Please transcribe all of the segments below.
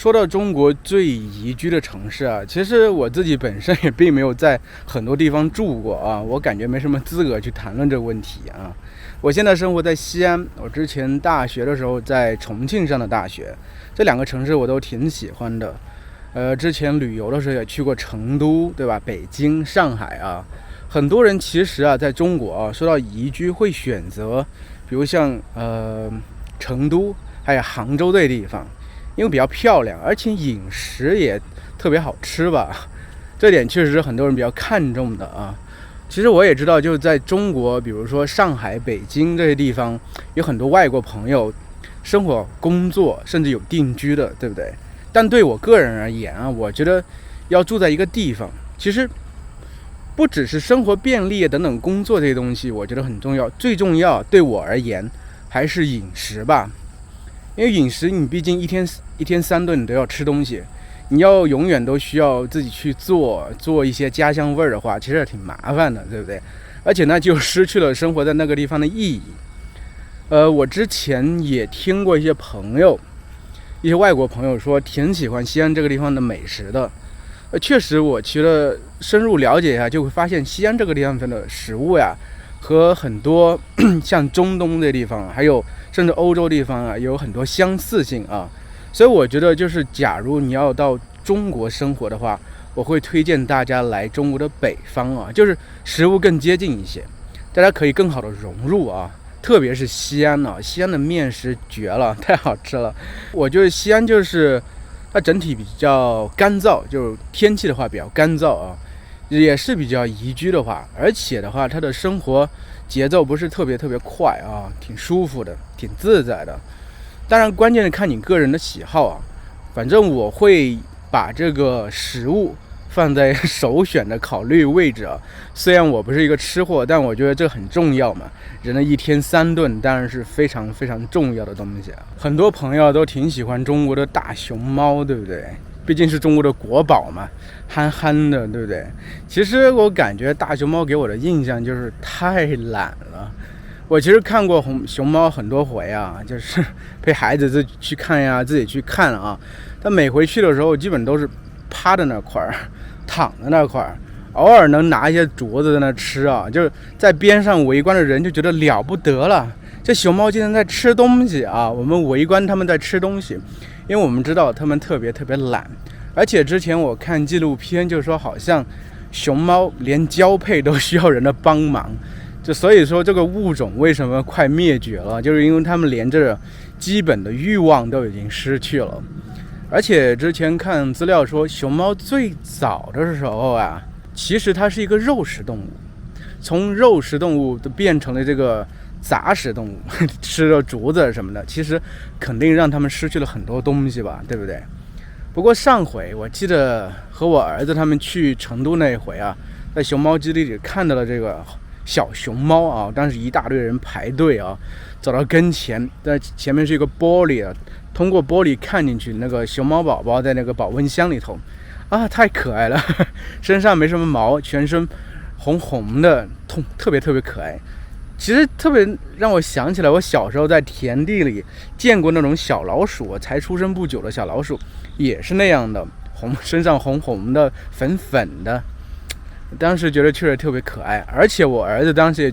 说到中国最宜居的城市啊，其实我自己本身也并没有在很多地方住过啊，我感觉没什么资格去谈论这个问题啊。我现在生活在西安，我之前大学的时候在重庆上的大学，这两个城市我都挺喜欢的。之前旅游的时候也去过成都，对吧？北京、上海啊，很多人其实啊，在中国啊，说到宜居会选择，比如像成都还有杭州这些地方。因为比较漂亮，而且饮食也特别好吃吧，这点确实是很多人比较看重的啊。其实我也知道，就是在中国，比如说上海、北京这些地方，有很多外国朋友生活、工作，甚至有定居的，对不对？但对我个人而言啊，我觉得要住在一个地方，其实不只是生活便利等等工作这些东西，我觉得很重要。最重要对我而言还是饮食吧。因为饮食你毕竟一天三顿你都要吃东西，你要永远都需要自己去做一些家乡味儿的话，其实也挺麻烦的，对不对？而且呢，就失去了生活在那个地方的意义。我之前也听过一些外国朋友说挺喜欢西安这个地方的美食的。确实我觉得深入了解一下，就会发现西安这个地方的食物呀，和很多像中东这地方，还有甚至欧洲地方啊，有很多相似性啊。所以我觉得，就是假如你要到中国生活的话，我会推荐大家来中国的北方啊，就是食物更接近一些，大家可以更好的融入啊。特别是西安啊，西安的面食绝了，太好吃了。我觉得西安就是它整体比较干燥，就是天气的话比较干燥啊。也是比较宜居的话，而且的话，它的生活节奏不是特别快啊，挺舒服的，挺自在的。当然，关键是看你个人的喜好啊。反正我会把这个食物放在首选的考虑位置啊。虽然我不是一个吃货，但我觉得这很重要嘛。人的一天三顿当然是非常重要的东西啊。很多朋友都挺喜欢中国的大熊猫，对不对？毕竟是中国的国宝嘛，憨憨的，对不对？其实我感觉大熊猫给我的印象就是太懒了。我其实看过熊猫很多回啊，就是陪孩子自己去看呀，自己去看啊。但每回去的时候，基本都是趴在那块儿，躺在那块儿，偶尔能拿一些镯子在那吃啊。就是在边上围观的人就觉得了不得了，这熊猫竟然在吃东西啊！我们围观他们在吃东西。因为我们知道他们特别懒，而且之前我看纪录片就说，好像熊猫连交配都需要人的帮忙，就所以说这个物种为什么快灭绝了，就是因为他们连这基本的欲望都已经失去了。而且之前看资料说，熊猫最早的时候啊，其实它是一个肉食动物，从肉食动物都变成了这个杂食动物，吃了竹子什么的，其实肯定让他们失去了很多东西吧，对不对？不过上回我记得和我儿子他们去成都那一回啊，在熊猫基地里看到了这个小熊猫啊，当时一大堆人排队啊，走到跟前，在前面是一个玻璃啊，通过玻璃看进去，那个熊猫宝宝在那个保温箱里头啊，太可爱了，身上没什么毛，全身红红的，特别可爱。其实特别让我想起来，我小时候在田地里见过那种小老鼠，才出生不久的小老鼠，也是那样的，身上红红的、粉的。当时觉得确实特别可爱，而且我儿子当时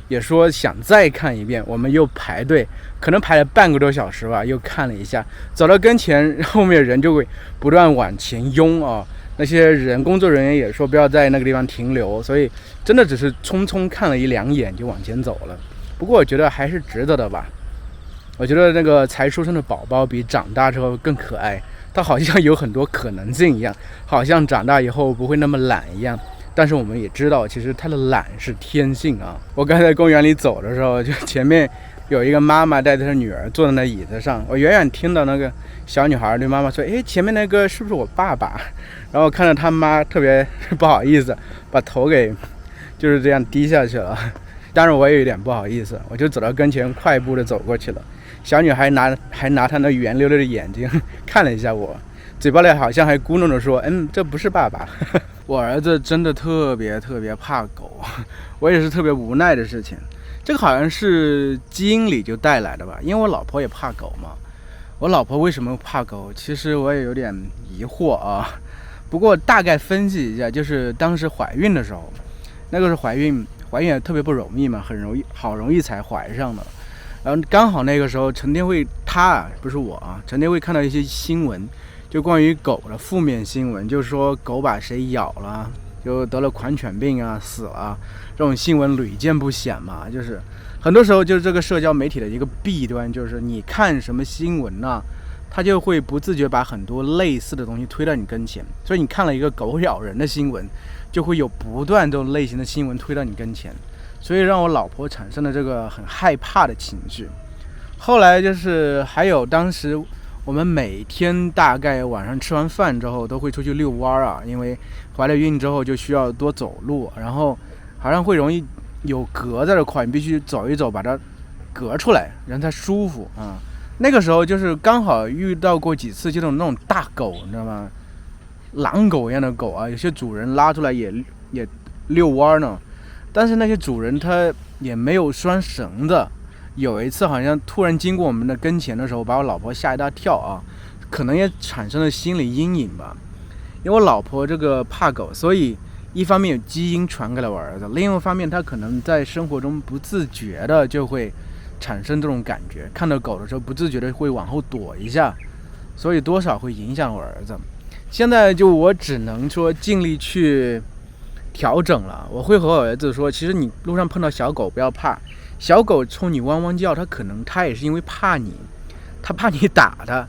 也说想再看一遍，我们又排队，可能排了半个多小时吧，又看了一下，走到跟前，后面人就会不断往前拥啊。那些工作人员也说不要在那个地方停留，所以真的只是匆匆看了一两眼就往前走了。不过我觉得还是值得的吧。我觉得那个才出生的宝宝比长大之后更可爱，他好像有很多可能性一样，好像长大以后不会那么懒一样。但是我们也知道，其实他的懒是天性啊。我刚才在公园里走的时候，就前面有一个妈妈带着她女儿坐在那椅子上，我远远听到那个小女孩对妈妈说：“哎，前面那个是不是我爸爸？”然后看着他妈特别不好意思，把头给就是这样低下去了。当然我也有点不好意思，我就走到跟前，快步的走过去了。小女孩还拿她那圆溜溜的眼睛看了一下我，嘴巴里好像还咕哝着说：“这不是爸爸。”我儿子真的特别怕狗，我也是特别无奈的事情。这个好像是基因里就带来的吧，因为我老婆也怕狗嘛。我老婆为什么怕狗？其实我也有点疑惑啊。不过大概分析一下，就是当时怀孕的时候，那个是怀孕也特别不容易嘛，好容易才怀上的。然后刚好那个时候，陈天慧不是我啊，陈天慧看到一些新闻，就关于狗的负面新闻，就是说狗把谁咬了，就得了狂犬病啊，死了，这种新闻屡见不鲜嘛。就是很多时候就是这个社交媒体的一个弊端，就是你看什么新闻呢，它就会不自觉把很多类似的东西推到你跟前。所以你看了一个狗咬人的新闻，就会有不断这种类型的新闻推到你跟前，所以让我老婆产生了这个很害怕的情绪。后来就是还有当时我们每天大概晚上吃完饭之后都会出去遛弯啊，因为怀了孕之后就需要多走路，然后好像会容易有隔在这块，你必须走一走把它隔出来，人才舒服啊。那个时候就是刚好遇到过几次这种那种大狗，你知道吗？狼狗一样的狗啊，有些主人拉出来也遛弯呢，但是那些主人他也没有拴绳子。有一次好像突然经过我们的跟前的时候，把我老婆吓一大跳啊，可能也产生了心理阴影吧。因为我老婆这个怕狗，所以一方面有基因传给了我儿子，另一方面他可能在生活中不自觉的就会产生这种感觉，看到狗的时候不自觉的会往后躲一下，所以多少会影响我儿子。现在就我只能说尽力去调整了。我会和我儿子说，其实你路上碰到小狗不要怕，小狗冲你汪汪叫，它也是因为怕你，它怕你打它。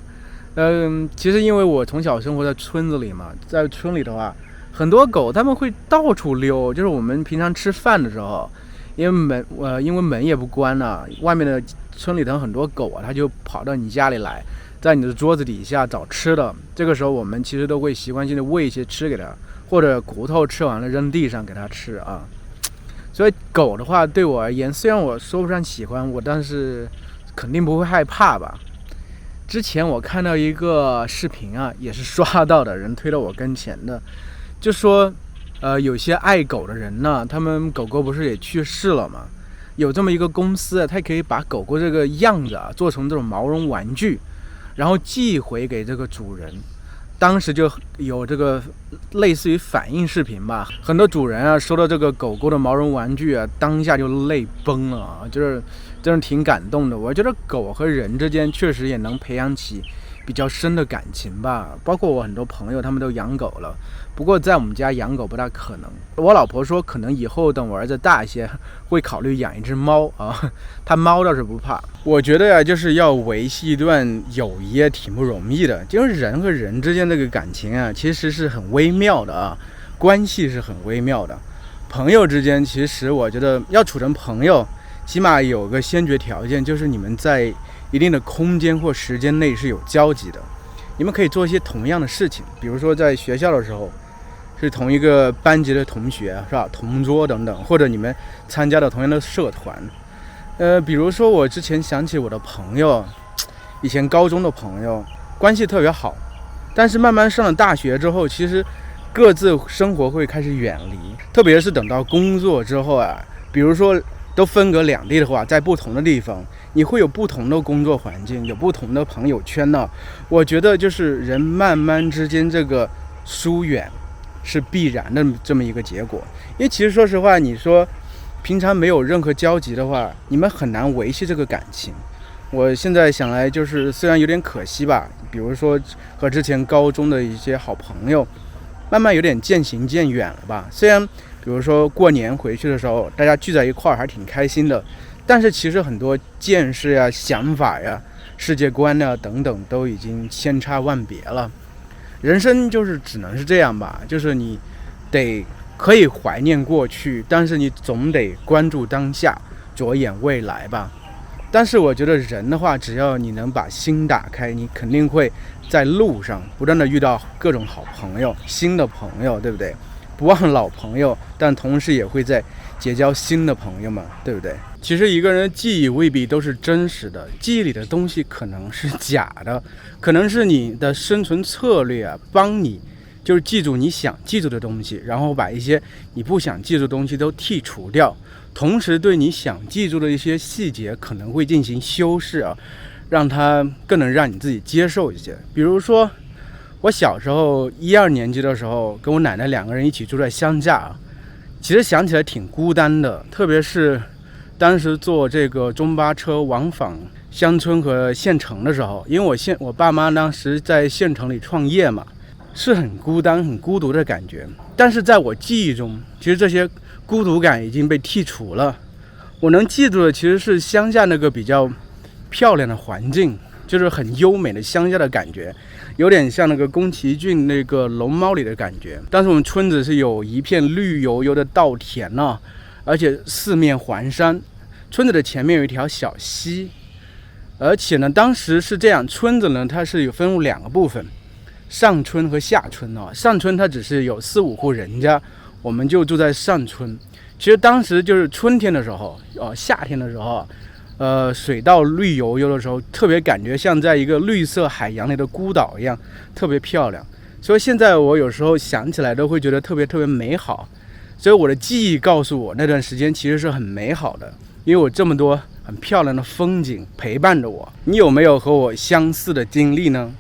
其实因为我从小生活在村子里嘛，在村里的话，很多狗它们会到处溜，就是我们平常吃饭的时候，因为门也不关了，外面的村里头很多狗啊，它就跑到你家里来，在你的桌子底下找吃的。这个时候我们其实都会习惯性的喂一些吃给它，或者骨头吃完了扔地上给它吃啊。所以狗的话对我而言，虽然我说不上喜欢我，但是肯定不会害怕吧。之前我看到一个视频啊，也是刷到的人推到我跟前的，就说有些爱狗的人呢，他们狗狗不是也去世了吗？有这么一个公司，它可以把狗狗这个样子做成这种毛绒玩具，然后寄回给这个主人。当时就有这个类似于反应视频吧，很多主人收到这个狗狗的毛绒玩具当下就泪崩了，就是真的挺感动的。我觉得狗和人之间确实也能培养起比较深的感情吧，包括我很多朋友他们都养狗了，不过在我们家养狗不大可能。我老婆说可能以后等我儿子大一些会考虑养一只猫啊，他猫倒是不怕。我觉得就是要维系一段友谊也挺不容易的，就是人和人之间这个感情其实是很微妙的关系是很微妙的。朋友之间其实我觉得要处成朋友，起码有个先决条件，就是你们在一定的空间或时间内是有交集的，你们可以做一些同样的事情，比如说在学校的时候是同一个班级的同学，是吧？同桌等等，或者你们参加了同样的社团。比如说我之前想起我的朋友，以前高中的朋友关系特别好，但是慢慢上了大学之后，其实各自生活会开始远离，特别是等到工作之后比如说都分隔两地的话，在不同的地方，你会有不同的工作环境，有不同的朋友圈呢。我觉得就是人慢慢之间这个疏远是必然的这么一个结果。因为其实说实话，你说平常没有任何交集的话，你们很难维系这个感情。我现在想来就是虽然有点可惜吧，比如说和之前高中的一些好朋友慢慢有点渐行渐远了吧。虽然比如说过年回去的时候大家聚在一块儿还挺开心的，但是其实很多见识想法世界观等等都已经千差万别了。人生就是只能是这样吧，就是你可以怀念过去，但是你总得关注当下，着眼未来吧。但是我觉得人的话，只要你能把心打开，你肯定会在路上不断的遇到各种好朋友，新的朋友，对不对？不忘老朋友，但同时也会在结交新的朋友嘛，对不对？其实一个人的记忆未必都是真实的，记忆里的东西可能是假的，可能是你的生存策略帮你就是记住你想记住的东西，然后把一些你不想记住的东西都剔除掉，同时对你想记住的一些细节可能会进行修饰让它更能让你自己接受一些。比如说我小时候1、2年级的时候，跟我奶奶2个人一起住在乡下，其实想起来挺孤单的，特别是当时坐这个中巴车往返乡村和县城的时候，因为我爸妈当时在县城里创业嘛，是很孤单很孤独的感觉。但是在我记忆中，其实这些孤独感已经被剔除了，我能记住的其实是乡下那个比较漂亮的环境，就是很优美的乡下的感觉，有点像那个宫崎骏那个龙猫里的感觉。当时我们村子是有一片绿油油的稻田而且四面环山，村子的前面有一条小溪。而且呢，当时是这样，村子呢它是有分为2个部分，上村和下村上村它只是有4、5户人家，我们就住在上村。其实当时就是春天的时候夏天的时候水稻绿油油的时候，特别感觉像在一个绿色海洋里的孤岛一样，特别漂亮。所以现在我有时候想起来都会觉得特别美好。所以我的记忆告诉我，那段时间其实是很美好的，因为我这么多很漂亮的风景陪伴着我。你有没有和我相似的经历呢？